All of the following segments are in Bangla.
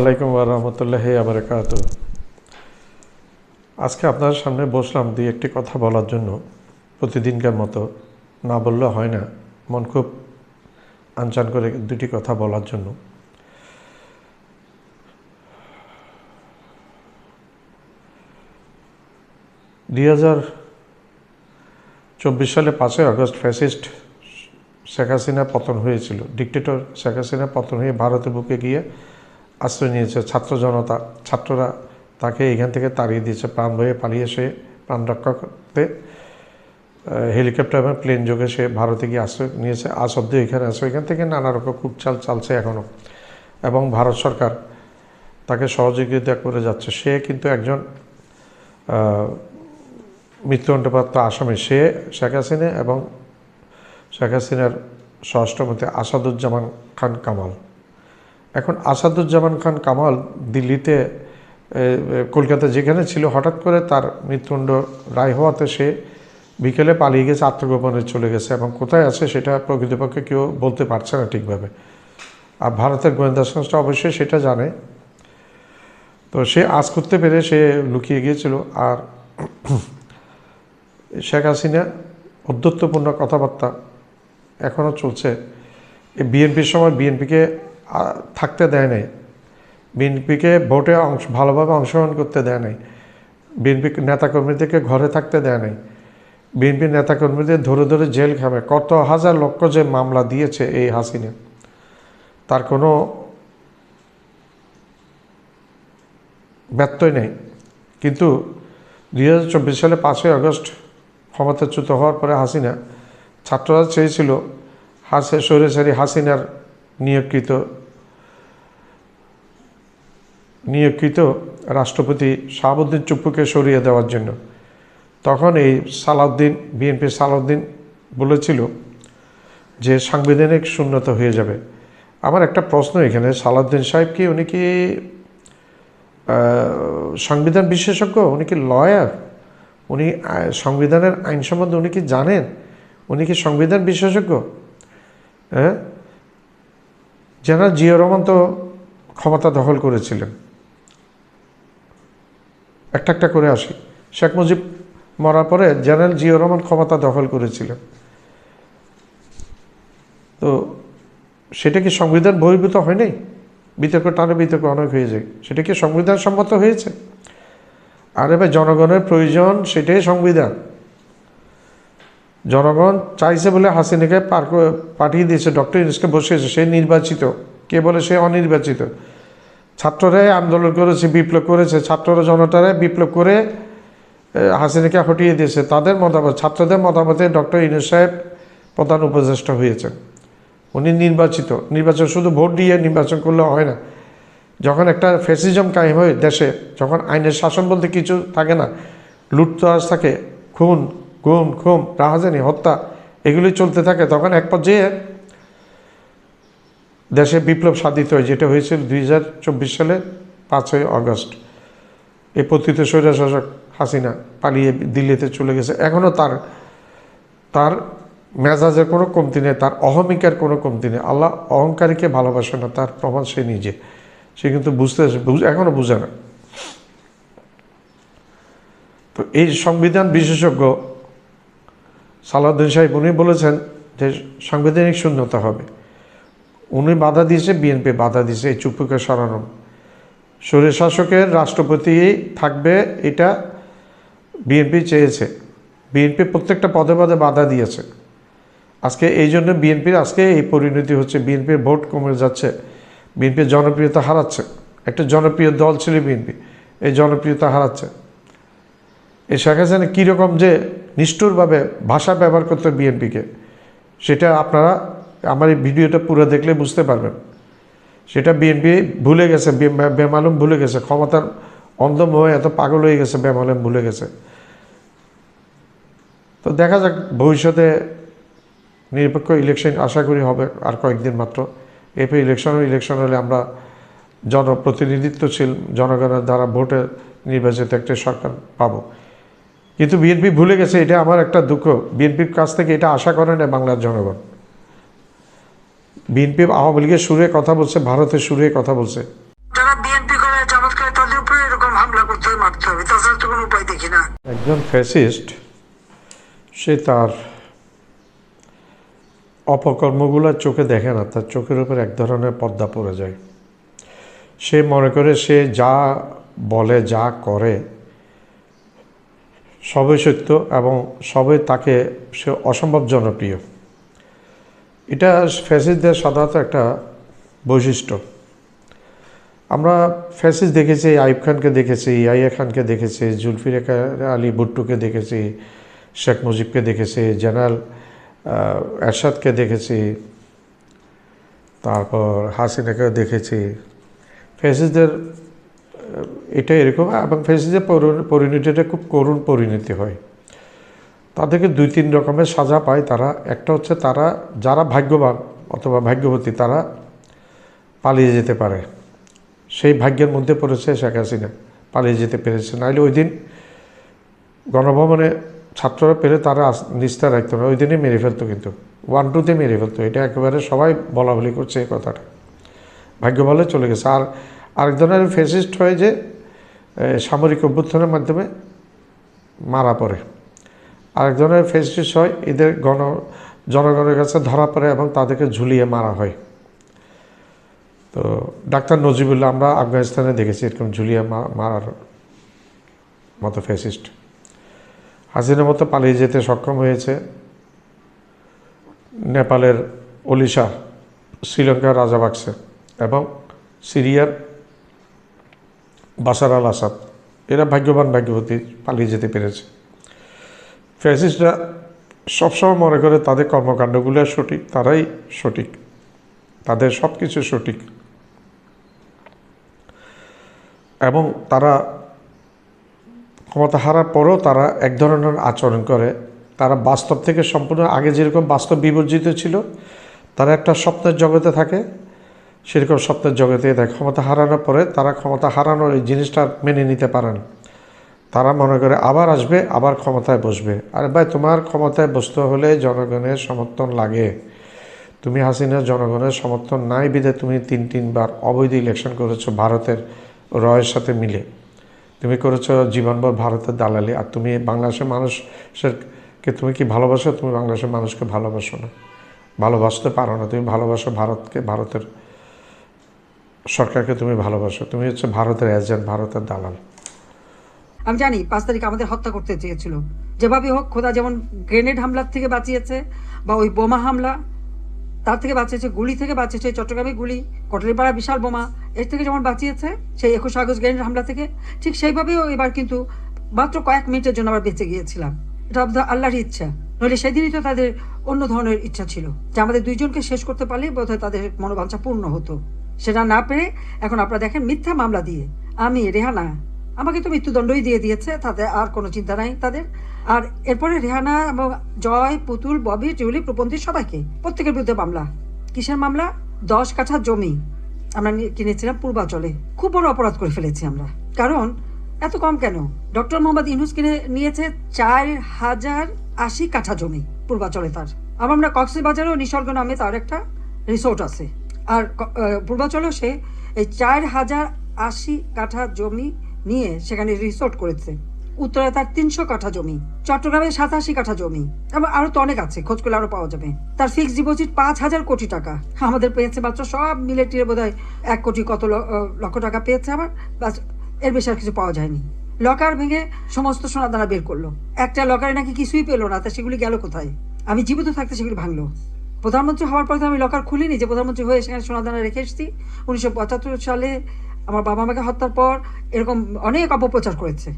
আলাইকুম ওয়া রাহমাতুল্লাহি ওয়া বারাকাতুহু। আজকে আপনার সামনে বসলাম দুই একটি কথা বলার জন্য। প্রতিদিনকার মতো না বললে হয় না, মন খুব আনচান করে দুটি কথা বলার জন্য। চব্বিশ সালে 5ই আগস্ট ফ্যাসিস্ট শেখ হাসিনা পতন হয়েছিল। ডিক্টেটর শেখ হাসিনা পতন হয়ে ভারতের বুকে গিয়ে আশ্রয় নিয়েছে ছাত্র জনতা। ছাত্ররা তাকে এখান থেকে তাড়িয়ে দিয়েছে, প্রাণ ভয়ে পালিয়ে সে প্রাণ রক্ষা করতে হেলিকপ্টার এবং প্লেন যোগে সে ভারতে গিয়ে আশ্রয় নিয়েছে। আজ অব্দি এখানে আছে। এখান থেকে নানা রকম কূটচাল চালছে এখনও, এবং ভারত সরকার তাকে সহযোগিতা করে যাচ্ছে। সে কিন্তু একজন মৃত্যুদণ্ডপ্রাপ্ত আসামি। সে শেখ হাসিনা এবং শেখ হাসিনার স্বরাষ্ট্রমন্ত্রী আসাদুজ্জামান খান কামাল। এখন আসাদুজ্জামান খান কামাল দিল্লিতে কলকাতা যেখানে ছিল, হঠাৎ করে তার মৃত্যুদণ্ড রায় হওয়াতে সে বিকেলে পালিয়ে গেছে, আত্মগোপনে চলে গেছে, এবং কোথায় আছে সেটা প্রকৃতপক্ষে কেউ বলতে পারছে না ঠিকভাবে। আর ভারতের গোয়েন্দা সংস্থা অবশ্যই সেটা জানে। তো সে আজ করতে পেরে সে লুকিয়ে গিয়েছিল। আর শেখ হাসিনা ঔদ্ধত্যপূর্ণ কথাবার্তা এখনও চলছে। বিএনপির সময় বিএনপিকে থাকতে দেয় নাই, বিএনপিকে ভোটে ভালোভাবে অংশগ্রহণ করতে দেয় নাই, বিএনপি নেতাকর্মীদেরকে ঘরে থাকতে দেয় নাই, বিএনপি নেতাকর্মীদের ধরে ধরে জেল খাবে। কত হাজার লক্ষ যে মামলা দিয়েছে এই হাসিনা, তার কোনো ব্যত্যয় নেই। কিন্তু 2024 সালে 5ই আগস্ট ক্ষমতাচ্যুত হওয়ার পরে হাসিনা, ছাত্ররা চেয়েছিল স্বৈরাচারী হাসিনার নিয়োগকৃত রাষ্ট্রপতি শাহাবুদ্দিন চুপ্পুকে সরিয়ে দেওয়ার জন্য। তখন এই বিএনপির সালাউদ্দিন বলেছিল যে সাংবিধানিক শূন্যতা হয়ে যাবে। আমার একটা প্রশ্ন এখানে, সালাউদ্দিন সাহেব কি, উনি কি সংবিধান বিশেষজ্ঞ? উনি কি লয়ার? উনি সংবিধানের আইন সম্বন্ধে উনি কি জানেন? উনি কি সংবিধান বিশেষজ্ঞ? হ্যাঁ, জেনারেল জিয়া রহমান তো ক্ষমতা দখল করেছিলেন। একটা করে আসি। শেখ মুজিব মরার পরে জেনারেল জিয়া রহমান ক্ষমতা দখল করেছিলেন। তো সেটা কি সংবিধান বহির্ভূত হয় নাই? বিতর্ক টানে বিতর্ক অনেক হয়ে যায়। সেটা কি সংবিধান সম্মত হয়েছে? আর এবার জনগণের প্রয়োজন, সেটাই সংবিধান। জনগণ চাইছে বলে হাসিনাকে পাঠিয়ে দিয়েছে, ডক্টর ইউনূসকে বসিয়েছে। সে নির্বাচিত, কে বলে সে অনির্বাচিত। ছাত্ররাই আন্দোলন করেছে, বিপ্লব করেছে, ছাত্ররা জনতারাই বিপ্লব করে হাসিনাকে হটিয়ে দিয়েছে। তাদের মতামত, ছাত্রদের মতামতে ডক্টর ইউনূস সাহেব প্রধান উপদেষ্টা হয়েছেন। উনি নির্বাচন শুধু ভোট দিয়ে নির্বাচন করলে হয় না। যখন একটা ফ্যাসিজম কায়েম হয় দেশে, যখন আইনের শাসন বলতে কিছু থাকে না, লুটতরাজ থাকে, খুন গুম রাহাজানি হত্যা এগুলি চলতে থাকে, তখন এক পর্যায়ে দেশে বিপ্লব সাধিত হয়, যেটা হয়েছিল 2024 সালে 5ই আগস্ট। এই পতিত স্বৈরশাসক হাসিনা পালিয়ে দিল্লিতে চলে গেছে। এখনও তার মেজাজের কোনো কমতি নেই, তার অহমিকার কোনো কমতি নেই। আল্লাহ অহংকারীকে ভালোবাসে না, তার প্রমাণ সে নিজে। সে কিন্তু এখনও বুঝে না। তো এই সংবিধান বিশেষজ্ঞ সালাউদ্দিন সাহেব উনি বলেছেন যে সাংবিধানিক শূন্যতা হবে। উনি বাধা দিয়েছে, বিএনপি বাধা দিয়েছে এই চুপ্পুকে সরানো। স্বৈরশাসকের রাষ্ট্রপতি থাকবে, এটা বিএনপি চেয়েছে। বিএনপি প্রত্যেকটা পদে পদে বাধা দিয়েছে। আজকে এই জন্য বিএনপির আজকে এই পরিণতি হচ্ছে। বিএনপির ভোট কমে যাচ্ছে, বিএনপির জনপ্রিয়তা হারাচ্ছে। একটা জনপ্রিয় দল ছিল বিএনপি, এই জনপ্রিয়তা হারাচ্ছে। এই শেখ হাসিনা কীরকম যে নিষ্ঠুরভাবে ভাষা ব্যবহার করতে বিএনপিকে, সেটা আপনারা আমার এই ভিডিওটা পুরো দেখলে বুঝতে পারবেন। সেটা বিএনপি ভুলে গেছে, বেমালুম ভুলে গেছে। ক্ষমতার অন্ধমোহে এত পাগল হয়ে গেছে, বেমালুম ভুলে গেছে। তো দেখা যাক ভবিষ্যতে নিরপেক্ষ ইলেকশন আশা করি হবে আর কয়েকদিন মাত্র। এরপর ইলেকশন হলে আমরা জনপ্রতিনিধিত্বশীল জনগণের দ্বারা ভোটে নির্বাচিত একটা সরকার পাবো। কিন্তু বিএনপি ভুলে গেছে, এটা আমার একটা দুঃখ। বিএনপির কাছ থেকে এটা আশা করে না বাংলার জনগণ। বিএনপি আওয়ামী লীগের সুরে কথা বলছে, ভারতের সুরে কথা বলছে। একজন ফ্যাসিস্ট সে তার অপকর্মগুলো চোখে দেখে না, তার চোখের উপর এক ধরনের পর্দা পড়ে যায়। সে মনে করে সে যা বলে যা করে সবই সত্য এবং সবই তাকে সে অসম্ভব জনপ্রিয়। এটা ফ্যাসিস্টদের সাধারণত একটা বৈশিষ্ট্য। আমরা ফ্যাসিস্ট দেখেছি, আইয়ুব খানকে দেখেছি, ইয়াহিয়া খানকে দেখেছি, জুলফিকার আলী ভুট্টোকে দেখেছি, শেখ মুজিবকে দেখেছি, জেনারেল এরশাদকে দেখেছি, তারপর হাসিনাকে দেখেছি। ফ্যাসিস্টদের এটা এরকম, এবং ফ্যাসিস্টদের পরিণতিটা খুব করুণ পরিণতি হয়। তাদেরকে 2-3 রকমের সাজা পায় তারা। একটা হচ্ছে তারা যারা ভাগ্যবান অথবা ভাগ্যবতী তারা পালিয়ে যেতে পারে। সেই ভাগ্যের মধ্যে পড়েছে শেখ হাসিনা, পালিয়ে যেতে পেরেছে। নাহলে ওই দিন গণভবনে ছাত্ররা পেলে তারা নিস্তার রাখতো না, ওই দিনই মেরে ফেলতো, কিন্তু 1-2তে মেরে ফেলতো। এটা একেবারে সবাই বলা বলি করছে এই কথাটা। ভাগ্য বলে চলে গেছে। আর আরেক ধরনের ফ্যাসিস্ট হয় যে সামরিক অভ্যুত্থানের মাধ্যমে মারা পড়ে। আরেক ধরনের ফ্যাসিস্ট হয় এদের জনগণের কাছে ধরা পড়ে এবং তাদেরকে ঝুলিয়ে মারা হয়। তো ডাক্তার নজিবুল্লাহ আমরা আফগানিস্তানে দেখেছি এরকম ঝুলিয়ে মারার মতো ফ্যাসিস্ট। হাসিনার মতো পালিয়ে যেতে সক্ষম হয়েছে নেপালের ওলিশা, শ্রীলঙ্কার রাজাবাক্সে এবং সিরিয়ার বাশার আল আসাদ। এরা ভাগ্যবান ভাগ্যবতী, পালিয়ে যেতে পেরেছে। ফ্যাসিস্টরা সবসময় মনে করে তাদের কর্মকাণ্ডগুলো সঠিক, তারাই সঠিক, তাদের সব কিছু সঠিক, এবং তারা ক্ষমতা হারার পরেও তারা এক ধরনের আচরণ করে। তারা বাস্তব থেকে সম্পূর্ণ আগে যেরকম বাস্তব বিবর্জিত ছিল, তারা একটা স্বপ্নের জগতে থাকে, সেরকম স্বপ্নের জগতে থাকে। ক্ষমতা হারানোর পরে তারা ক্ষমতা হারানোর এই জিনিসটা মেনে নিতে পারেন। তারা মনে করে আবার আসবে, আবার ক্ষমতায় বসবে। আরে ভাই, তোমার ক্ষমতায় বসতে হলে জনগণের সমর্থন লাগে। তুমি হাসিনার জনগণের সমর্থন নাই বিধে তুমি 3-3বার অবৈধ ইলেকশন করেছো ভারতের রয়ের সাথে মিলে। তুমি করেছো জীবনভর ভারতের দালালি। আর তুমি বাংলাদেশের মানুষকে তুমি কি ভালোবাসো? তুমি বাংলাদেশের মানুষকে ভালোবাসো না, ভালোবাসতে পারো না। তুমি ভালোবাসো ভারতকে, ভারতের সরকারকে তুমি ভালোবাসো। তুমি হচ্ছে ভারতের এজেন্ট, ভারতের দালাল। আমি জানি 5 তারিখ আমাদের হত্যা করতে চেয়েছিল। যেভাবে হোক খোদা যেমন গ্রেনেড হামলার থেকে বাঁচিয়েছে, বা ওই বোমা হামলা তার থেকে বাঁচিয়েছে, গুলি থেকে বাঁচিয়েছে, চট্টগ্রামে গুলি, কটলিপাড়া বিশাল বোমা, এর থেকে যেমন বাঁচিয়েছে সেই 21 আগস্ট গ্রেনেড হামলা থেকে, ঠিক সেইভাবেও এবার কিন্তু মাত্র কয়েক মিনিটের জন্য আমরা বেঁচে গিয়েছিলাম। এটা আল্লাহরই ইচ্ছা। নইলে সেদিনই তো তাদের অন্য ধরনের ইচ্ছা ছিল যে আমাদের 2 জনকে শেষ করতে পারলে বোধহয় তাদের মনোবাঞ্ছা পূর্ণ হতো। সেটা না পেরে এখন আপনারা দেখেন মিথ্যা মামলা দিয়ে আমি, রেহানা, আমাকে তো মৃত্যুদণ্ডই দিয়ে দিয়েছে, তাতে আর কোনো চিন্তা নাই তাদের। আর এরপরে রেহানা এবং জয়, পুতুল, ববি, টিউলি, প্রপন্থী সবাইকে প্রত্যেকের বিরুদ্ধে মামলা। কিসের মামলা? 10 কাঠা জমি আমরা কিনেছিলাম পূর্বাচলে। খুব বড় অপরাধ করে ফেলেছি আমরা। কারণ এত কম কেন? ডক্টর মোহাম্মদ ইউনূস কিনে নিয়েছে 4080 কাঠা জমি পূর্বাচলে তার। আবার আমরা কক্সবাজারেও নিসর্গ নামে তার একটা রিসোর্ট আছে। আর পূর্বাচলেও সে এই 4080 কাঠা জমি নিয়ে সেখানে রিসোর্ট করেছে। উত্তরায় তার 300 কাঠা জমি, চট্টগ্রামে 87 কাঠা জমি, এবং আরো তো অনেক আছে, খোঁজ করলে আরো পাওয়া যাবে। তার ফিক্সড ডিপোজিট 5000 কোটি টাকা। আমাদের পেয়েছে মাত্র সব মিলে টিরে বোধহয় 1 কোটি কত লক্ষ টাকা পেয়েছে আমার, বাস। এর বেশি আর কিছু পাওয়া যায়নি। লকার ভেঙে সমস্ত সোনাদানা বের করলো। একটা লকারে নাকি কিছুই পেলো না, তা সেগুলি গেল কোথায়? আমি জীবিত থাকতে সেগুলি ভাঙলো। প্রধানমন্ত্রী হওয়ার পর আমি লকার খুলিনি, যে প্রধানমন্ত্রী হয়ে সেখানে সোনাদানা রেখে এসেছি। 1975 সালে আমার বাবা মাকে হত্যার পর এরকম অনেক অপপ্রচার করেছে।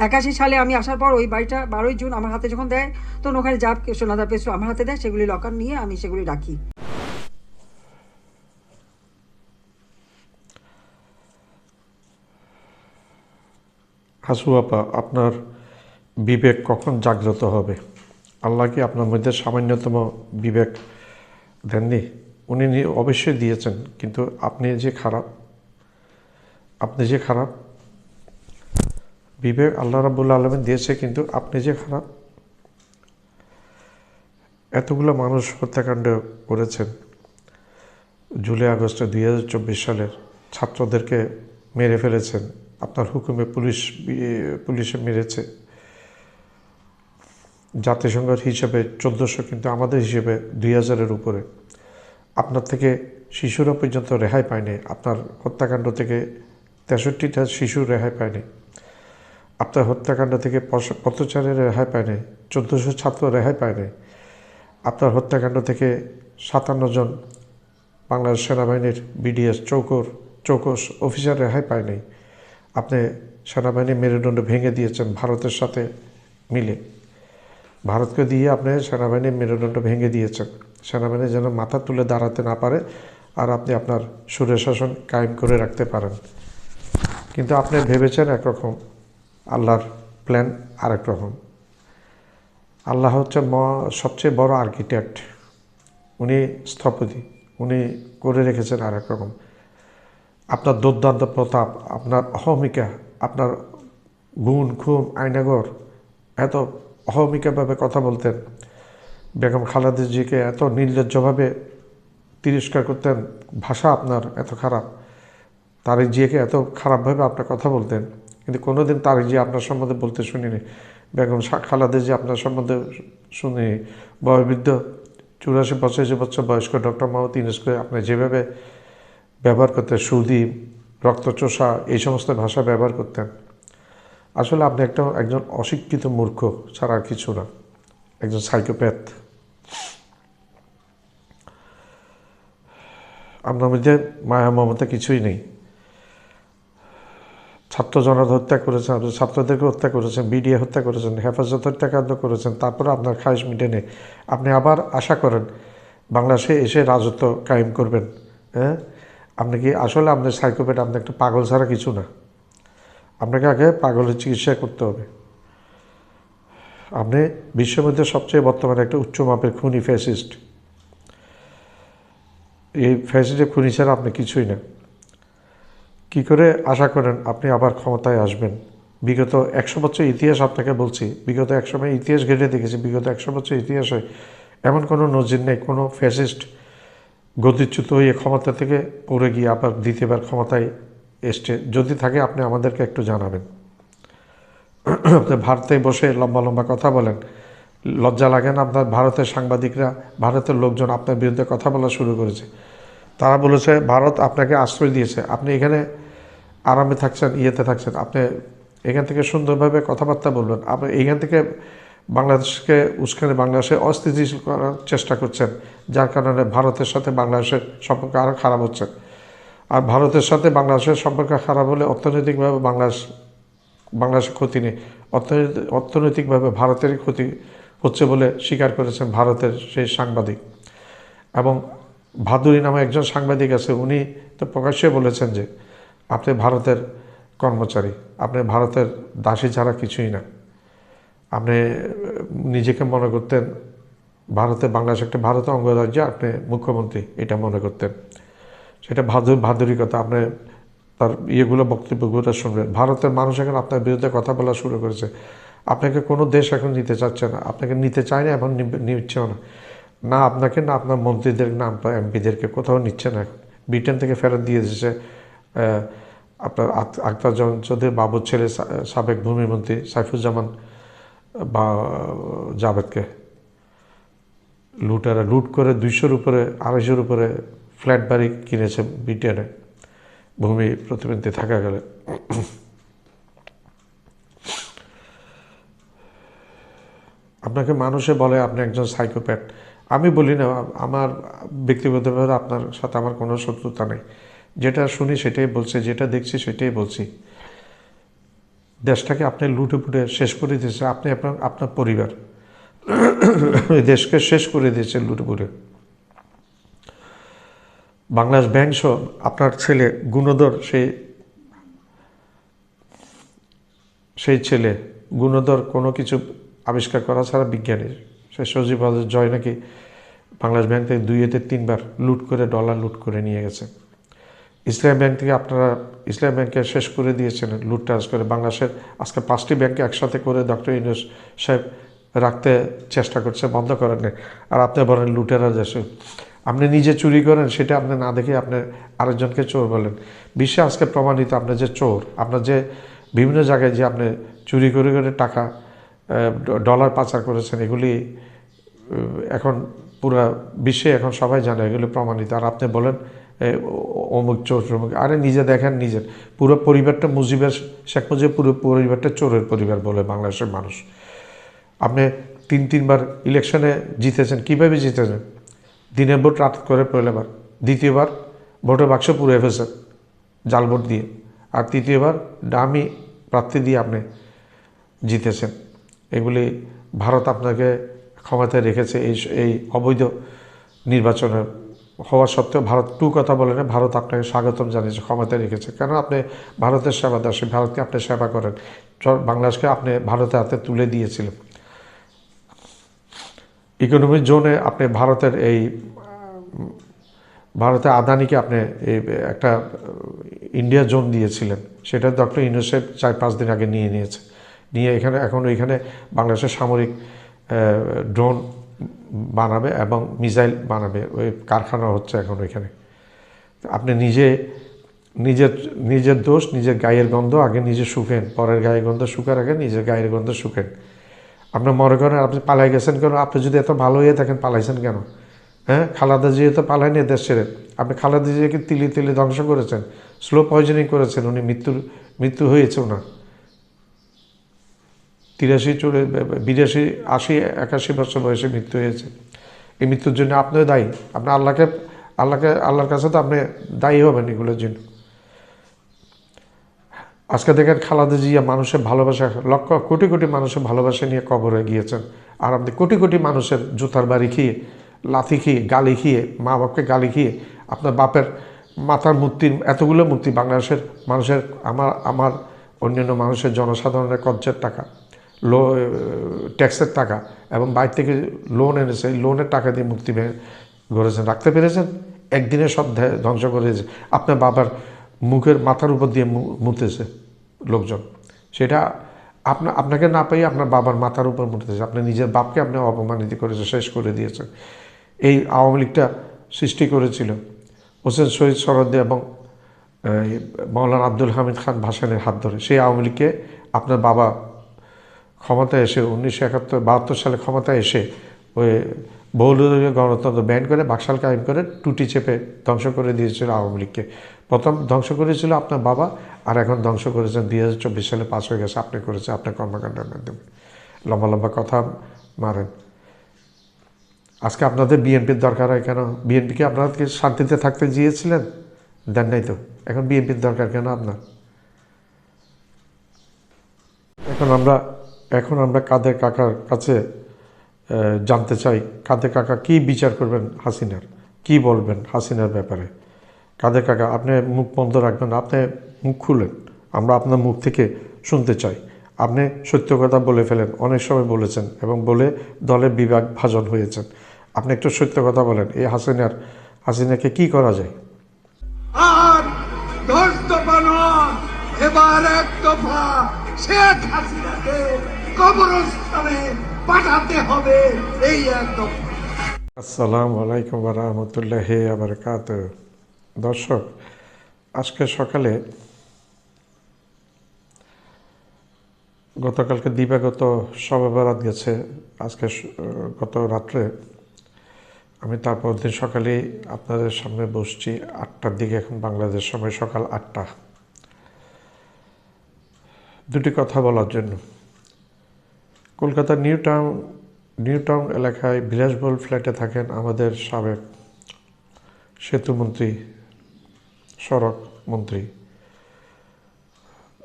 81 সালে আমি আসার পর ওই বাড়িটা 12ই জুন আমার হাতে যখন দেয়, তখন ওখানে যা সোনাদা পেয়েছিল আমার হাতে দেয়, সেগুলি লকার নিয়ে আমি সেগুলি রাখি। হাসু আপা, আপনার বিবেক কখন জাগ্রত হবে? আল্লাহ কি আপনার মধ্যে সামান্যতম বিবেক দেননি? উনি অবশ্যই দিয়েছেন, কিন্তু আপনি যে খারাপ, বিবেক আল্লাহ রাব্বুল আলামিন দিয়েছে, কিন্তু আপনি যে খারাপ। এতগুলো মানুষ হত্যাকাণ্ড করেছেন। জুলাই আগস্টে 2024 সালের ছাত্রদেরকে মেরে ফেলেছেন, আপনার হুকুমে পুলিশে মেরেছে। জাতিসংঘের হিসেবে 1400, কিন্তু আমাদের হিসেবে 2000-এর উপরে। আপনার থেকে শিশুরা পর্যন্ত রেহাই পায়নি। আপনার হত্যাকাণ্ড থেকে 63টা শিশু রেহাই পায়নি। আপনার হত্যাকাণ্ড থেকে পথচারীরা রেহাই পায়নি। 1400 ছাত্র রেহাই পায়নি। আপনার হত্যাকাণ্ড থেকে 57 জন বাংলাদেশ সেনাবাহিনীর বিডিএস চৌকস অফিসার রেহাই পায়নি। আপনি সেনাবাহিনীর মেরুদণ্ড ভেঙে দিয়েছেন ভারতের সাথে মিলে। ভারতকে দিয়ে আপনি সেনাবাহিনীর মেরুদণ্ড ভেঙে দিয়েছেন। সেনাবাহিনী যেন মাথা তুলে দাঁড়াতে না পারে, আর আপনি আপনার সুরের শাসন কায়েম করে রাখতে পারেন। কিন্তু আপনি ভেবেছেন একরকম, আল্লাহর প্ল্যান আরেক রকম। আল্লাহ হচ্ছে সবচেয়ে বড় আর্কিটেক্ট, উনি স্থপতি, উনি করে রেখেছেন আরেক রকম। আপনার দুর্দান্ত প্রতাপ, আপনার অহমিকা, আপনার গুণ খুম আয়নাগর, এত অহমিকাভাবে কথা বলতেন, বেগম খালেদা জিয়াকে এত নির্লজ্জভাবে তিরস্কার করতেন, ভাষা আপনার এত খারাপ, তারেক জিয়াকে এত খারাপভাবে আপনার কথা বলতেন, কিন্তু কোনোদিন তারেক জিয়া আপনার সম্বন্ধে বলতে শুনিনি। বেগম খালেদা জিয়া আপনার সম্বন্ধে শুনিনি। বয়োবৃদ্ধ 84-85 বছর বয়স্ক ডক্টর মোহাম্মদ ইউনূসকে আপনি যেভাবে ব্যবহার করতেন, সুদী, রক্তচোষা, এই সমস্ত ভাষা ব্যবহার করতেন। আসলে আপনি একজন অশিক্ষিত মূর্খ ছাড়া আর কিছু না, একজন সাইকোপ্যাথ। আপনার মধ্যে মায়া মমতা কিছুই নেই। ছাত্র জনতা হত্যা করেছেন, আপনি ছাত্রদেরকে হত্যা করেছেন, বিডিএ হত্যা করেছেন, হেফাজত হত্যাকাণ্ড করেছেন, তারপরে আপনার খায়েশ মিটেনি। আপনি আবার আশা করেন বাংলাদেশে এসে রাজত্ব কায়েম করবেন। হ্যাঁ, আপনি কি আসলে আপনার সাইকোপ্যাথ? আপনি একটা পাগল ছাড়া কিছু না। আপনাকে আগে পাগলের চিকিৎসা করতে হবে। আপনি বিশ্বের মধ্যে সবচেয়ে বর্তমানে একটা উচ্চ মাপের খুনি ফ্যাসিস্ট। এই ফ্যাসিস্টের খুনি ছাড়া আপনি কিছুই না। কি করে আশা করেন আপনি আবার ক্ষমতায় আসবেন? বিগত 100 বছর ইতিহাস আপনাকে বলছি, বিগত 100 ইতিহাস ঘেটে দেখেছি, বিগত 100 বছর ইতিহাসে এমন কোনো নজির নেই কোনো ফ্যাসিস্ট গতিচ্যুত হয়ে ক্ষমতা থেকে পড়ে গিয়ে আবার দ্বিতীয়বার ক্ষমতায় এসছে। যদি থাকে আপনি আমাদেরকে একটু জানাবেন। আপনি ভারতে বসে লম্বা লম্বা কথা বলেন, লজ্জা লাগে না আপনার? ভারতের সাংবাদিকরা, ভারতের লোকজন আপনার বিরুদ্ধে কথা বলা শুরু করেছে। তারা বলেছে ভারত আপনাকে আশ্রয় দিয়েছে, আপনি এখানে আরামে থাকছেন, ইয়েতে থাকছেন, আপনি এখান থেকে সুন্দরভাবে কথাবার্তা বলবেন। আপনি এখান থেকে বাংলাদেশকে উস্কানে বাংলাদেশে অস্থিতিশীল করার চেষ্টা করছেন, যার কারণে ভারতের সাথে বাংলাদেশের সম্পর্ক আরও খারাপ হচ্ছে। আর ভারতের সাথে বাংলাদেশের সম্পর্ক খারাপ হলে অর্থনৈতিকভাবে বাংলাদেশের ক্ষতি নেই, অর্থনৈতিকভাবে ভারতেরই ক্ষতি হচ্ছে বলে স্বীকার করেছেন ভারতের সেই সাংবাদিক। এবং ভাদুরী নামে একজন সাংবাদিক আছে, উনি তো প্রকাশ্যে বলেছেন যে আপনি ভারতের কর্মচারী, আপনি ভারতের দাসী ছাড়া কিছুই না। আপনি নিজেকে মনে করতেন বাংলাদেশ একটা ভারতের অঙ্গরাজ্য, আপনি মুখ্যমন্ত্রী এটা মনে করতেন। সেটা ভাদুরী কথা। আপনি তার ইয়েগুলো বক্তব্যগুলো শুনবেন। ভারতের মানুষ এখন আপনার বিরুদ্ধে কথা বলা শুরু করেছে। আপনাকে কোনো দেশ এখন নিতে চাচ্ছে না, আপনাকে নিতে চায় না, এখন নিচ্ছেও না। না আপনাকে, না আপনার মন্ত্রীদের, না আপনার এমপিদেরকে কোথাও নিচ্ছে না। ব্রিটেন থেকে ফেরত দিয়ে দিয়েছে আপনার আখতারুজ্জামান চৌধুরী বাবুর ছেলে সাবেক ভূমিমন্ত্রী সাইফুজ্জামান বা জাভেদকে। লুটেরা লুট করে 200-র উপরে 250-র উপরে ফ্ল্যাট বাড়ি কিনেছে ব্রিটেনে ভূমি প্রতিবন্ধী থাকা গেলে। আপনাকে মানুষে বলে আপনি একজন সাইকোপ্যাথ। আমি বলি না, আমার ব্যক্তিগতভাবে আপনার সাথে আমার কোনো শত্রুতা নেই। যেটা শুনি সেটাই বলছি, যেটা দেখছি সেটাই বলছি। দেশটাকে আপনি লুটে পুটে শেষ করে দিয়েছে, আপনি আপনার পরিবার দেশকে শেষ করে দিয়েছে লুটে পুটে। বাংলাদেশ ব্যাংক সহ আপনার ছেলে গুণধর, সেই ছেলে গুণধর কোনো কিছু আবিষ্কার করা ছাড়া বিজ্ঞানী, সে সজীব জয় নাকি বাংলাদেশ ব্যাংক থেকে 2-3 বার লুট করে ডলার লুট করে নিয়ে গেছে। ইসলামী ব্যাংক থেকে আপনারা ইসলামী ব্যাংকে শেষ করে দিয়েছেন লুটটাজ করে। বাংলাদেশের আজকে 5টি ব্যাংকে একসাথে করে ডক্টর ইউনূস সাহেব রাখতে চেষ্টা করছে, বন্ধ করেন। আর আপনি বলেন লুটেরা দেশে। আপনি নিজে চুরি করেন, সেটা আপনি না দেখে আপনি আরেকজনকে চোর বলেন। বিশ্বে আজকে প্রমাণিত আপনি যে চোর, আপনার যে বিভিন্ন জায়গায় যে আপনি চুরি করে করে টাকা ডলার পাচার করেছেন, এগুলি এখন পুরা বিশ্বে এখন সবাই জানে, এগুলি প্রমাণিত। আর আপনি বলেন অমুক চোর অমুক, আরে নিজে দেখেন নিজের পুরো পরিবারটা মুজিবের, শেখ মুজিবের পুরো পরিবারটা চোরের পরিবার বলে বাংলাদেশের মানুষ। আপনি তিনবার ইলেকশনে জিতেছেন, কীভাবে জিতেছেন? দিনের ভোট রাত করে পয়লাবার, দ্বিতীয়বার ভোটের বাক্স পুড়ে ফেলছেন জাল ভোট দিয়ে, আর তৃতীয়বার ডামি প্রার্থী দিয়ে আপনি জিতেছেন। এগুলি ভারত আপনাকে ক্ষমতায় রেখেছে এই অবৈধ নির্বাচনের হওয়া সত্ত্বেও। ভারত কথা বলে না, ভারত আপনাকে স্বাগতম জানিয়েছে, ক্ষমতায় রেখেছে। কেন? আপনি ভারতের সেবা দাসী, ভারতকে আপনি সেবা করেন, বাংলাদেশকে আপনি ভারতের হাতে তুলে দিয়েছিলেন। ইকোনমিক জোনে আপনি ভারতের আদানিকে আপনি একটা ইন্ডিয়া জোন দিয়েছিলেন, সেটা ডক্টর ইউনূসেফ 4-5 দিন আগে নিয়ে এখন এখানে বাংলাদেশের সামরিক ড্রোন বানাবে এবং মিসাইল বানাবে, ওই কারখানা হচ্ছে এখন ওইখানে। আপনি নিজের দোষ, নিজের গায়ের গন্ধ আগে নিজে শুকেন, পরের গায়ের গন্ধ শুকার আগে নিজের গায়ের গন্ধ শুকেন। আপনার মনে করেন আপনি পালাই গেছেন কেন? আপনি যদি এত ভালো হয়ে থাকেন, পালাইছেন কেন? হ্যাঁ, খালেদা জিয়া তো পালায়নি দেশ ছেড়ে। আপনি খালেদা জিয়াকে তিলে ধ্বংস করেছেন, স্লো পয়জনিং করেছেন, উনি মৃত্যু হয়েছে ওনার 83, 80, 81 বছর বয়সে মৃত্যু হয়েছে। এই মৃত্যুর জন্য আপনিও দায়ী। আপনি আল্লাহর কাছে তো আপনি দায়ী হবেন এগুলোর জন্য। আজকে দেখেন খালেদা জিয়া মানুষের ভালোবাসা, লক্ষ কোটি মানুষের ভালোবাসা নিয়ে কবরে গিয়েছেন, আর আপনি কোটি মানুষের জুতার বাড়ি খেয়ে, লাথি খেয়ে, গালি খেয়ে, মা বাপকে গালি খেয়ে, আপনার বাপের মাথার মূর্তির এতগুলো মূর্তি বাংলাদেশের মানুষের, আমার অন্যান্য মানুষের জনসাধারণের কর্জের টাকা, ট্যাক্সের টাকা এবং বাইরে থেকে লোন এনেছে, লোনের টাকা দিয়ে মূর্তি গড়েছেন, রাখতে পেরেছেন? একদিনে সব ধ্বংস করে দিয়েছে। আপনার বাবার মুখের মাথার উপর দিয়ে মুতেছে লোকজন, সেটা আপনাকে না পেয়ে আপনার বাবার মাথার উপর মুতেছে। আপনি নিজের বাপকে আপনি অপমানিত করেছে, শেষ করে দিয়েছেন। এই আওয়ামী লীগটা সৃষ্টি করেছিল হোসেন শহীদ সরদ্দি এবং মৌলানা আব্দুল হামিদ খান ভাসানের হাত ধরে। সেই আওয়ামী লীগকে আপনার বাবা ক্ষমতায় এসে 1972 সালে ক্ষমতায় এসে ওই বহুদলীয় গণতন্ত্র ব্যান করে, বাকশাল কায়েম করে, টুটি চেপে ধ্বংস করে দিয়েছিল আওয়ামী লীগকে। প্রথম ধ্বংস করেছিল আপনার বাবা, আর এখন ধ্বংস করেছেন 2024 সালে পাস হয়ে গেছে, আপনি করেছে আপনার কর্মকাণ্ডের মাধ্যমে। লম্বা কথা মারেন। আজকে আপনাদের বিএনপির দরকার হয় কেন? বিএনপিকে আপনাদেরকে শান্তিতে থাকতে দিয়েছিলেন? দেন নাই তো। এখন বিএনপির দরকার কেন আপনার? এখন আমরা কাদের কাকার কাছে জানতে চাই, কাদের কাকা কি বিচার করবেন হাসিনার, কি বলবেন হাসিনার ব্যাপারে। কাদের কাকা, আপনি মুখ বন্ধ রাখবেন, আপনি মুখ খুলেন, আমরা আপনার মুখ থেকে শুনতে চাই। আপনি সত্য কথা বলে ফেলেন, অনেক সময় বলেছেন এবং বলে দলে বিভাজন হয়েছেন। আপনি একটু সত্য কথা বলেন, এই হাসিনাকে কি করা যায়? আর 10 দফা নয়, এবার 1 দফা শেখ হাসিনাকে কবরস্থানে পাঠাতে হবে, এই 1 দফা। আসসালামু আলাইকুম ওয়া রাহমাতুল্লাহি ওয়া বারাকাতুহু। দর্শক, আজকে সকালে, গতকালকে দিবাগত শবে বরাত গেছে, আজকে গত রাত্রে আমি তারপর দিন সকালেই আপনাদের সামনে বসছি 8টার দিকে, এখন বাংলাদেশ সময় সকাল 8টা। দুটি কথা বলার জন্য। কলকাতার নিউ টাউন এলাকায় বিলাসবহুল ফ্ল্যাটে থাকেন আমাদের সাবেক সেতুমন্ত্রী, সড়ক মন্ত্রী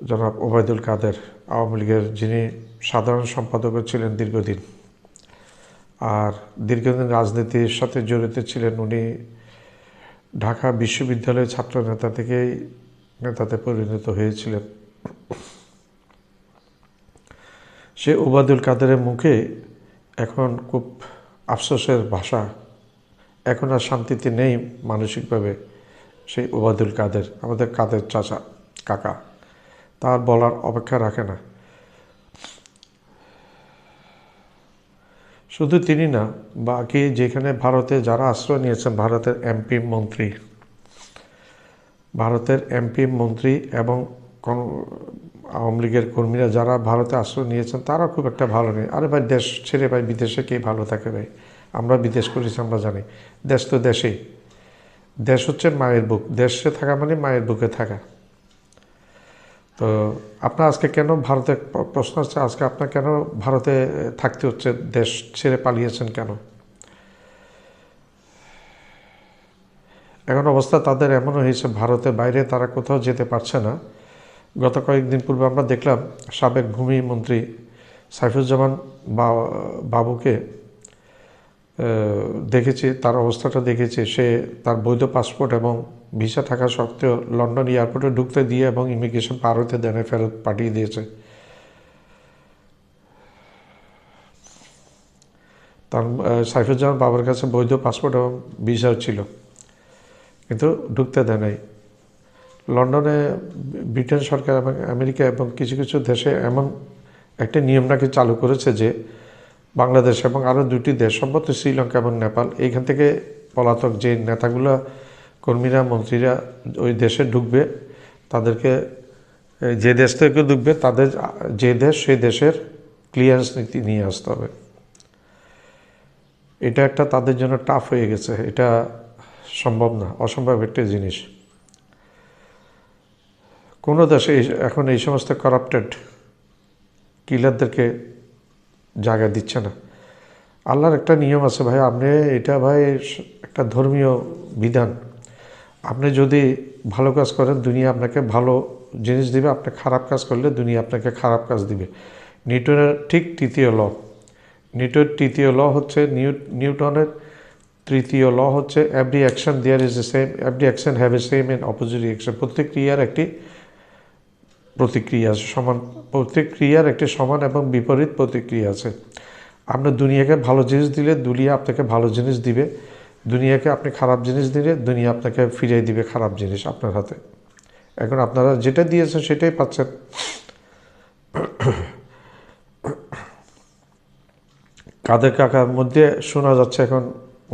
জনাব ওবায়দুল কাদের, আওয়ামী লীগের যিনি সাধারণ সম্পাদক ছিলেন দীর্ঘদিন, আর দীর্ঘদিন রাজনীতির সাথে জড়িত ছিলেন। উনি ঢাকা বিশ্ববিদ্যালয়ের ছাত্র নেতা থেকেই নেতাতে পরিণত হয়েছিলেন। সে ওবায়দুল কাদেরের মুখে এখন খুব আফসোসের ভাষা, এখন আর শান্তিতে নেই মানসিকভাবে। সেই ওবায়দুল কাদের, আমাদের কাদের চাচা, কাকা, তার বলার অপেক্ষা রাখে না। শুধু তিনি না, বাকি যেখানে ভারতে যারা আশ্রয় নিয়েছেন, ভারতের এমপি মন্ত্রী এবং কোন আওয়ামী লীগের কর্মীরা যারা ভারতে আশ্রয় নিয়েছেন তারা খুব একটা ভালো নেই। আরে ভাই, দেশ ছেড়ে ভাই বিদেশে কে ভালো থাকে ভাই? আমরা বিদেশ করেছি, আমরা জানি। দেশ তো দেশেই, দেশ হচ্ছে মায়ের বুক, দেশে থাকা মানে মায়ের বুকে থাকা। তো আপনার আজকে কেন ভারতে, প্রশ্ন হচ্ছে আজকে আপনার কেন ভারতে থাকতে হচ্ছে, দেশ ছেড়ে পালিয়েছেন কেন? এখন অবস্থা তাদের এমন হয়েছে, ভারতের বাইরে তারা কোথাও যেতে পারছে না। গত কয়েকদিন পূর্বে আমরা দেখলাম সাবেক ভূমি মন্ত্রী সাইফুজ্জামান বাবুকে দেখেছি, তার অবস্থাটা দেখেছি। সে তার বৈধ পাসপোর্ট এবং ভিসা থাকা সত্ত্বেও লন্ডন এয়ারপোর্টে ঢুকতে দিয়ে এবং ইমিগ্রেশন পার হতে দেনে ফেরত পাঠিয়ে দিয়েছে। তার সাইফুজ্জামান বাবার কাছে বৈধ পাসপোর্ট এবং ভিসাও ছিল, কিন্তু ঢুকতে দেয় নাই। লন্ডনে ব্রিটেন সরকার এবং আমেরিকা এবং কিছু কিছু দেশে এমন একটা নিয়ম নাকি চালু করেছে যে বাংলাদেশ এবং আরও 2টি দেশ, সম্ভবত শ্রীলঙ্কা এবং নেপাল, এইখান থেকে পলাতক যে নেতাগুলো, কর্মীরা, মন্ত্রীরা ওই দেশে ঢুকবে, তাদেরকে যে দেশ থেকে ঢুকবে তাদের যে দেশ সেই দেশের ক্লিয়ারেন্স নীতি নিয়ে আসতে হবে। এটা একটা তাদের জন্য টাফ হয়ে গেছে, এটা সম্ভব না, অসম্ভব একটা জিনিস। কোনো দেশে এখন এই সমস্ত কারাপ্টেড কিলারদেরকে জায়গা দিচ্ছে না। আল্লাহর একটা নিয়ম আছে ভাই, আপনি এটা ভাই একটা ধর্মীয় বিধান। আপনি যদি ভালো কাজ করেন দুনিয়া আপনাকে ভালো জিনিস দিবে, আপনি খারাপ কাজ করলে দুনিয়া আপনাকে খারাপ কাজ দিবে। নিউটনের ঠিক তৃতীয় ল, নিউটনের তৃতীয় ল হচ্ছে নিউটনের তৃতীয় ল হচ্ছে every action there is a same, every action have a same and opposite reaction. প্রত্যেক ক্রিয়ার একটি প্রতিক্রিয়া আছে, সমান প্রত্যেক ক্রিয়ার একটি সমান এবং বিপরীত প্রতিক্রিয়া আছে। আপনার দুনিয়াকে ভালো জিনিস দিলে দুনিয়া আপনাকে ভালো জিনিস দিবে, দুনিয়াকে আপনি খারাপ জিনিস দিলে দুনিয়া আপনাকে ফিরিয়ে দিবে খারাপ জিনিস আপনার হাতে। এখন আপনারা যেটা দিয়েছেন সেটাই পাচ্ছেন। কাদের কাকার মধ্যে শোনা যাচ্ছে এখন,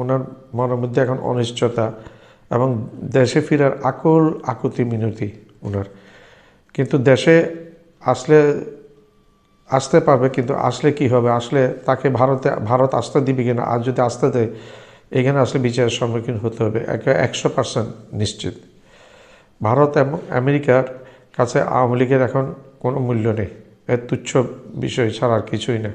ওনার মনের মধ্যে এখন অনিশ্চয়তা এবং দেশে ফেরার আকুল আকুতি মিনতি ওনার। কিন্তু দেশে আসতে পারবে, কিন্তু আসলে কি হবে, আসলে তাকে ভারত আসতে দিবে কিনা, আর যদি আসতে দেয় এখানে আসলে বিচারের সম্মুখীন হতে হবে 100% নিশ্চিত। ভারত এবং আমেরিকার কাছে আওয়ামী লীগের এখন কোনো মূল্য নেই, এর তুচ্ছ বিষয় ছাড়া আর কিছুই না।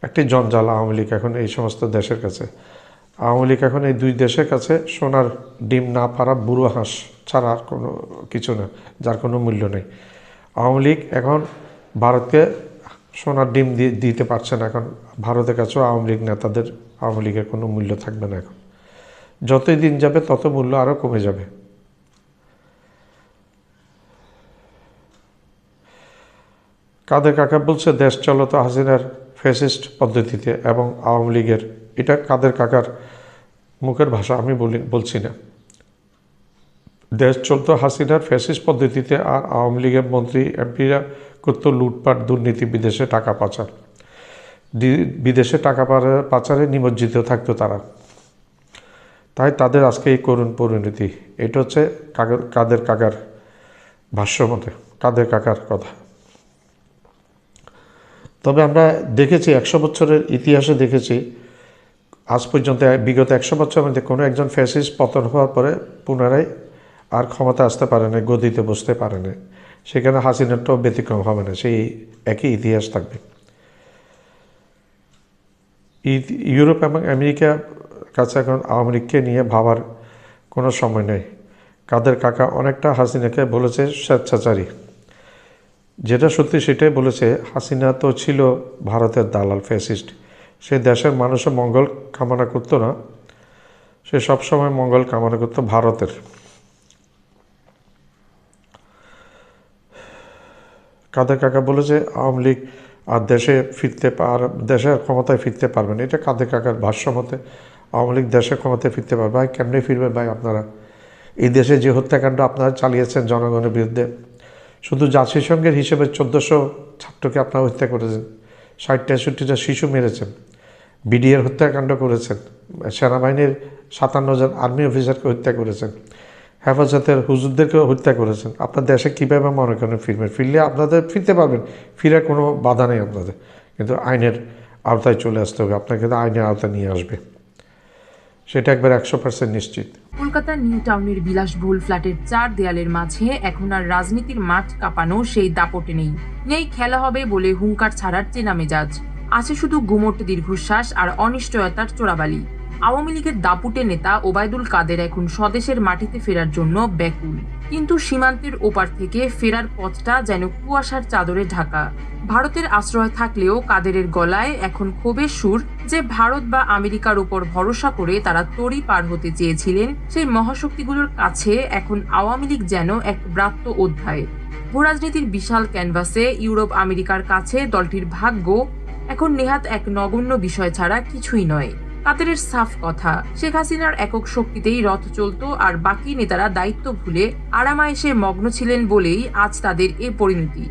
একটি জঞ্জাল আওয়ামী লীগ এখন এই সমস্ত দেশের কাছে। আওয়ামী লীগ এখন এই 2 দেশের কাছে সোনার ডিম না পারা বুড়ো হাঁস ছাড়া আর কোনো কিছু না, যার কোনো মূল্য নেই। আওয়ামী লীগ এখন ভারতকে সোনার ডিম দিতে পারছে না। এখন ভারতের কাছেও আওয়ামী লীগ নেতাদের, আওয়ামী লীগের কোনো মূল্য থাকবে না। এখন যতই দিন যাবে তত মূল্য আরও কমে যাবে। কাদের কাকা বলছে দেশ চলত হাসিনার ফ্যাসিস্ট পদ্ধতিতে এবং আওয়ামী লীগের, এটা কাদের কাকার মুখের ভাষা, আমি বলছি না। দেশ চলত হাসিনার ফ্যাসিস্ট পদ্ধতিতে, আর আওয়ামী লীগের মন্ত্রী এমপিরা করত লুটপাট, দুর্নীতি, বিদেশে টাকা পাচার। বিদেশে টাকা পাচারে নিমজ্জিত থাকতো তারা, তাই তাদের আজকে এই করুণ পরিণতি। এটা হচ্ছে কাদের কাকার ভাষ্য মতে, কাদের কাকার কথা। তবে আমরা দেখেছি 100 বছরের ইতিহাসে দেখেছি আজ পর্যন্ত, বিগত 100 বছরের মধ্যে কোনো একজন ফ্যাসিস্ট পতন হওয়ার পরে পুনরায় আর ক্ষমতা আসতে পারে না, গদিতে বসতে পারে না। সেখানে হাসিনারটাও ব্যতিক্রম হবে না, সেই একই ইতিহাস থাকবে। ইউরোপ এবং আমেরিকার কাছে এখন আওয়ামী লীগকে নিয়ে ভাবার কোনো সময় নেই। কাদের কাকা অনেকটা হাসিনাকে বলেছে স্বেচ্ছাচারী, যেটা সত্যি সেটাই বলেছে। হাসিনা তো ছিল ভারতের দালাল, ফ্যাসিস্ট। সে দেশের মানুষের মঙ্গল কামনা করতো না, সে সবসময় মঙ্গল কামনা করতো ভারতের। কাদের কাকা বলেছে আওয়ামী লীগ আর দেশে ক্ষমতায় ফিরতে পারবে না। এটা কাদের কাকার ভাষ্য মতে আওয়ামী লীগ দেশের ক্ষমতায় ফিরতে পারবে। ভাই কেমনে ফিরবে ভাই? আপনারা এই দেশে যে হত্যাকাণ্ড আপনারা চালিয়েছেন জনগণের বিরুদ্ধে, শুধু জাতিসংঘের হিসেবে 1400 ছাত্রকে আপনারা হত্যা করেছেন, 60-63টা শিশু মেরেছেন, বিডিআর হত্যাকাণ্ড করেছেন, সেনাবাহিনীর 57 জন আর্মি অফিসারকে হত্যা করেছেন, হেফাজতের হুজুরদেরকে হত্যা করেছেন। আপনার দেশে কীভাবে মনে করেন ফিরবেন? ফিরলে আপনাদের ফিরতে পারবেন, ফিরার কোনো বাধা নেই আপনাদের, কিন্তু আইনের আওতায় চলে আসতে হবে, আপনাকে কিন্তু আইনের আওতায় নিয়ে আসবে, সেটা একবার 100% নিশ্চিত। কলকাতার নিউ টাউনের বিলাসবহুল ফ্ল্যাটের 4 দেয়ালের মাঝে এখন আর রাজনীতির মাঠ কাঁপানো সেই দাপটে নেই। নেই খেলা হবে বলে হুঙ্কার ছাড়ার চেনা মেজাজ। আছে শুধু গুমোট দীর্ঘশ্বাস আর অনিশ্চয়তার চোরাবালি। আওয়ামী লীগের দাপুটে নেতা ওবায়দুল কাদের এখন স্বদেশের মাটিতে ফেরার জন্য ব্যাকুল, কিন্তু সীমান্তের ওপার থেকে ফেরার পথটা যেন কুয়াশার চাদরে ঢাকা। ভারতের আশ্রয় থাকলেও কাদেরের গলায় এখন ক্ষোভের সুর যে ভারত বা আমেরিকার উপর ভরসা করে তারা তরি পার হতে চেয়েছিলেন, সেই মহাশক্তিগুলোর কাছে এখন আওয়ামী লীগ যেন এক ব্রাত্য অধ্যায়। ভূরাজনীতির বিশাল ক্যানভাসে ইউরোপ আমেরিকার কাছে দলটির ভাগ্য এখন নেহাত এক নগণ্য বিষয় ছাড়া কিছুই নয়। কাদেরের সাফ কথা, শেখ হাসিনার একক শক্তিতেই রথ চলত আর বাকি নেতারা দায়িত্ব ভুলে আরামায়েশে মগ্ন ছিলেন বলেই আজ তাদের এ পরিণতি।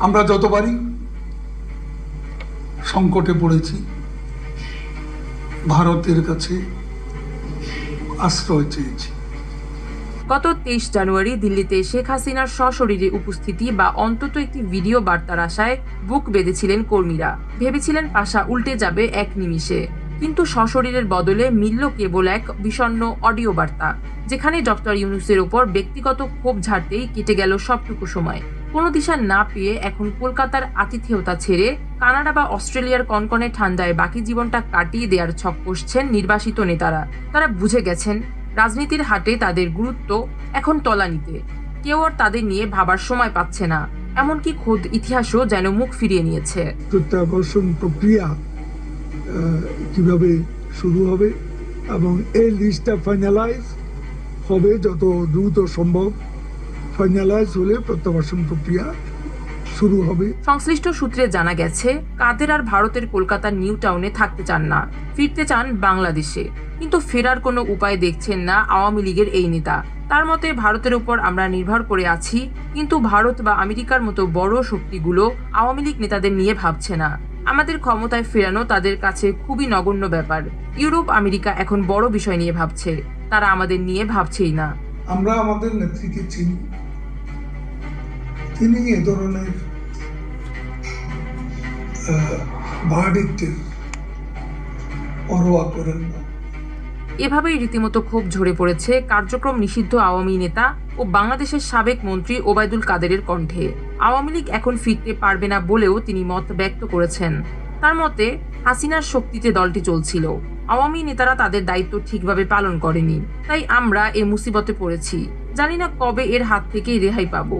আমরা যতবারই সংকটে পড়েছি ভারতের কাছে আশ্রয় চেয়েছি। গত 23 জানুয়ারি দিল্লিতে শেখ হাসিনার সশরীরে উপস্থিতি বা অন্তত একটি ভিডিও বার্তার আশায় বুক বেঁধেছিলেন কর্মীরা। ভেবেছিলেন পাশা উল্টে যাবে এক নিমিষে, কিন্তু সশরীরের বদলে মিলল কেবল এক বিষণ্ণ অডিও বার্তা, যেখানে ডক্টর ইউনূসের ওপর ব্যক্তিগত ক্ষোভ ঝাড়তেই কেটে গেল সবটুকু সময়। কোনো দিশা না পেয়ে এখন কলকাতার আতিথেয়তা ছেড়ে কানাডা বা অস্ট্রেলিয়ার কনকনে ঠান্ডায় বাকি জীবনটা কাটিয়ে দেওয়ার ছক কষছেন নির্বাসিত নেতারা। তারা বুঝে গেছেন রাজনীতির হাটে তাদের গুরুত্ব এখন তলানিতে। কেউ আর তাদের নিয়ে ভাবার সময় পাচ্ছে না, এমনকি খোদ ইতিহাসও যেন মুখ ফিরিয়ে নিয়েছে। প্রত্যাবর্ষণ প্রক্রিয়া কিভাবে শুরু হবে এবং এই লিস্টটা ফাইনালাইজ হবে যত দ্রুত সম্ভব। ফাইনালাইজ হলে প্রত্যাবর্ষণ প্রক্রিয়া শুরু হবে। সংশ্লিষ্ট সূত্রে জানা গেছে কাদের আর ভারতের কলকাতার নিউ টাউনে থাকতে চান না, ফিরতে চান বাংলাদেশে। কিন্তু ফেরার কোনো উপায় দেখছেন না আওয়ামী লীগের এই নেতা। তার মতে ভারতের উপর আমরা নির্ভর করে আছি, কিন্তু ভারত বা আমেরিকার মতো বড় শক্তিগুলো আওয়ামী লীগ নেতাদের নিয়ে ভাবছে না। আমাদের ক্ষমতায় ফেরানো তাদের কাছে খুবই নগণ্য ব্যাপার। ইউরোপ আমেরিকা এখন বড় বিষয় নিয়ে ভাবছে, তারা আমাদের নিয়ে ভাবছেই না। আমরা আমাদের নেত্রীকে চিনি, তিনি এ ধরনের ভার্ডিক্টের পরোয়া করেন না। এভাবেই রীতিমতো ক্ষোভ ঝরে পড়েছে কার্যক্রম নিষিদ্ধ আওয়ামী নেতা ও বাংলাদেশের সাবেক মন্ত্রী ওবায়দুল কাদেরের কণ্ঠে। আওয়ামী লীগ এখন ফিরতে পারবে না বলেও তিনি মত ব্যক্ত করেছেন। তার মতে হাসিনার শক্তিতে দলটি চলছিল, আওয়ামী নেতারা তাদের দায়িত্ব ঠিকভাবে পালন করেনি, তাই আমরা এ মুসিবতে পড়েছি। জানি না কবে এর হাত থেকে রেহাই পাবো।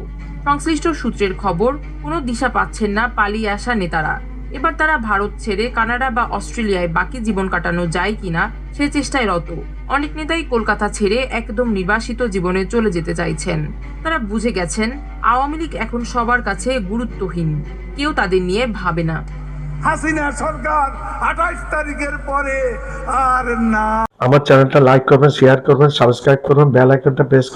সংশ্লিষ্ট সূত্রের খবর, কোনো দিশা পাচ্ছেন না পালিয়ে আসা নেতারা। এবার তারা ভারত ছেড়ে কানাডা বা অস্ট্রেলিয়ায় বাকি জীবন কাটানো যায় কিনা সে চেষ্টায় রত। অনেক নেতাই কলকাতা ছেড়ে একদম নির্বাসিত জীবনে চলে যেতে চাইছেন। তারা বুঝে গেছেন আওয়ামী লীগ এখন সবার কাছে গুরুত্বহীন, কেউ তাদের নিয়ে ভাবে না। হাসিনা সরকার 28 তারিখের পরে আর না। আমার চ্যানেলটা লাইক করবেন, শেয়ার করবেন, সাবস্ক্রাইব করবেন, বেল আইকনটা প্রেস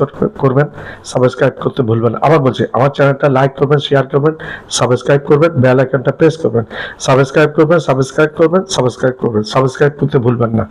করবেন, সাবস্ক্রাইব করতে ভুলবেন। আবার বলছি, আমার চ্যানেলটা লাইক করবেন, শেয়ার করবেন, সাবস্ক্রাইব করবেন, বেল আইকনটা প্রেস করবেন, সাবস্ক্রাইব করবেন, সাবস্ক্রাইব করতে ভুলবেন না।